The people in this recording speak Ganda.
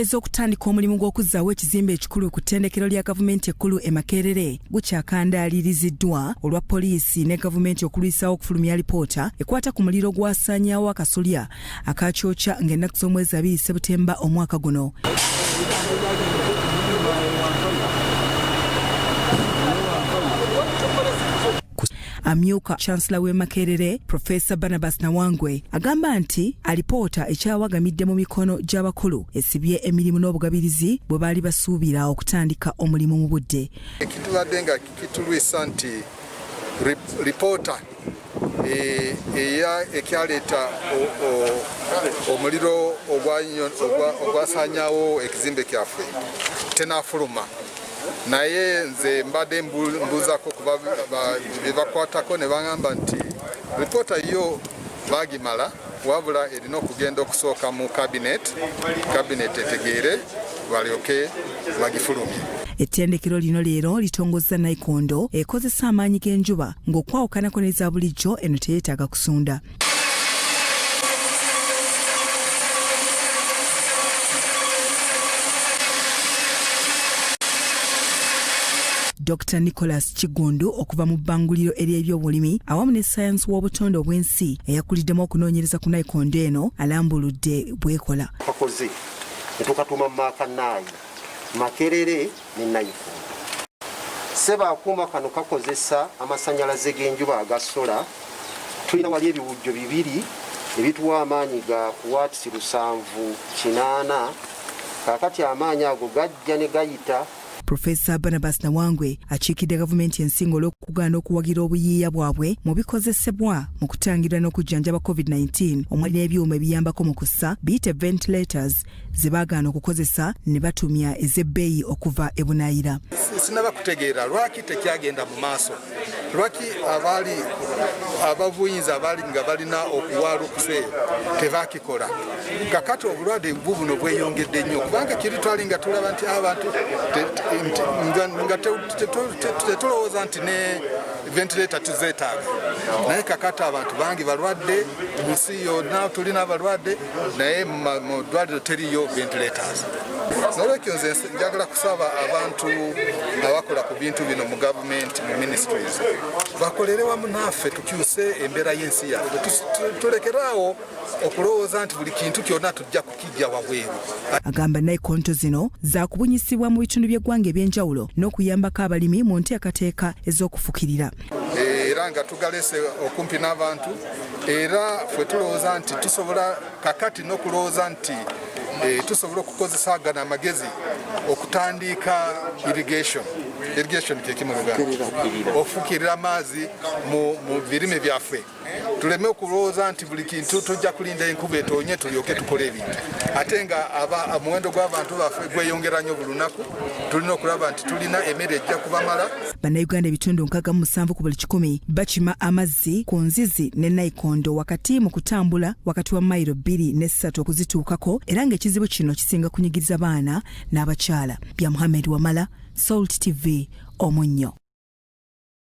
Ez'okutandika omulimu gw'okuzzaawo ekizimbe ekikulu ku ttendekero lya gavumenti ekkulu e Makerere gukyakandaaliiriziddwa olwa poliisi ne gavumenti okulwisaawo okufulumya alipoota ekwata ku muliro gwasaanyaawo akasolya akakyokya ng'ennaku z'omwezi 2 Septemba omwaka guno. Amyuka Chancellor w'e Makerere Professor Barnabas Nawangwe agamba nti alipoota ekyawagamidde mu mikono gy'abakulu esibye emirimu n'obugabirizi bwe baali basuubira okutandika omulimu mu budde. Ekitubadde nga kitulwisa nti lipoota ekyaleeta omuliro ogwasaanyaawo ekizimbe kyaffe tenaafuluma. Naye nze mbadde mbuuzako kuba bebakwatako ne bagamba nti lipoota yo baagimala wabula erina okugenda okusooka mu kabineeti etegeere balyoke bagifulumye. Ettendekero lino leero litongozza nayikondo ekozesa amaanyi g'enjuba ng'okwawukanako n'eza bulijjo eno teyeetaaga kusunda. Dr. Nicholas Kigundu okuva mu bbanguliro ery'ebyobulimi awamu ne ssayansi w'obutonde obw'ensi eyakuliddemu okunoonyereza ku nayikondo eno alambuludde bwekola. Kakoze netukatuma mu Makanaayi, Makerere ne nayikondo. Seba akuuma kano kakozesa amasannyalaze g'enjuba aga sola. Tulina wali ebiwujjo 2 ebituwa amaanyi ga watts 780. Kaakati amaanyi ago gajja ne gayita. Professor Barnabas Nawangwe akiikidde gavumenti ensingo olw'okugaana okuwagira obuyiiya bwabwe mu bikozesebwa mu kutangira n'okujjanjaba COVID-19 omuli n'ebyuma ebiyambako mu kussa biyite ventilators ze baagaana okukozesa ne batumya ez'ebbeeyi okuva ebunaayira. Sinaba kutegeera lwaki tekyagenda mu maaso, lwaki abavuyinza abaali nga balina okuwaalukuse tebaakikola. Kakati obulwadde buno bweyongedde nnyo kubanga kiri twali nga tulaba nti abantu nga tetulowooza nti ne ventilator tuzeetaaga, naye kakati abantu bangi balwadde mu nsi yonna, tulina abalwadde naye mu ddwaliro teriyo ventilators. Nolwekyo nze njagala kusaba abantu abakola ku bintu bino mu gavumenti mu ministries bakolere wamu naffe tukyuse embeera y'ensi yaffe, tulekeraawo okulowooza nti buli kintu kyonna tujja kukijja wabweru. Agamba nayikondo zino zaakubunyisibwa mu bitundu by'eggwanga eby'enjawulo n'okuyambako abalimi mu nteekateeka ez'okufukirira. Era nga tugalese okumpi n'abantu era ffe tulowooza nti tusobola kakati n'okulowooza nti tusobola okukozesa agana amagezi okutandika irrigation kye mu Luganda, ofukirira amazzi mu birime byaffe. Tuleme okulowooza nti buli kintu tujja kulinda enkuba etonye tulyoke tukole ebintu, ate nga omuwendo gw'abantu baffe gweyongera nnyo buli lunaku. Tulina okulaba nti tulina emmere ejja kubamala. Bannayuganda ebitundu 67 ku buli 100 bakima amazzi ku nzizi ne nayikondo wakati mu kutambula wakati wa mayiro 2 ne 3 okuzituukako, era ng'ekizibu kino kisinga kunyigiriza baana n'abakyala. Bya Muhammad Wamala, Salt TV, Omunnyo.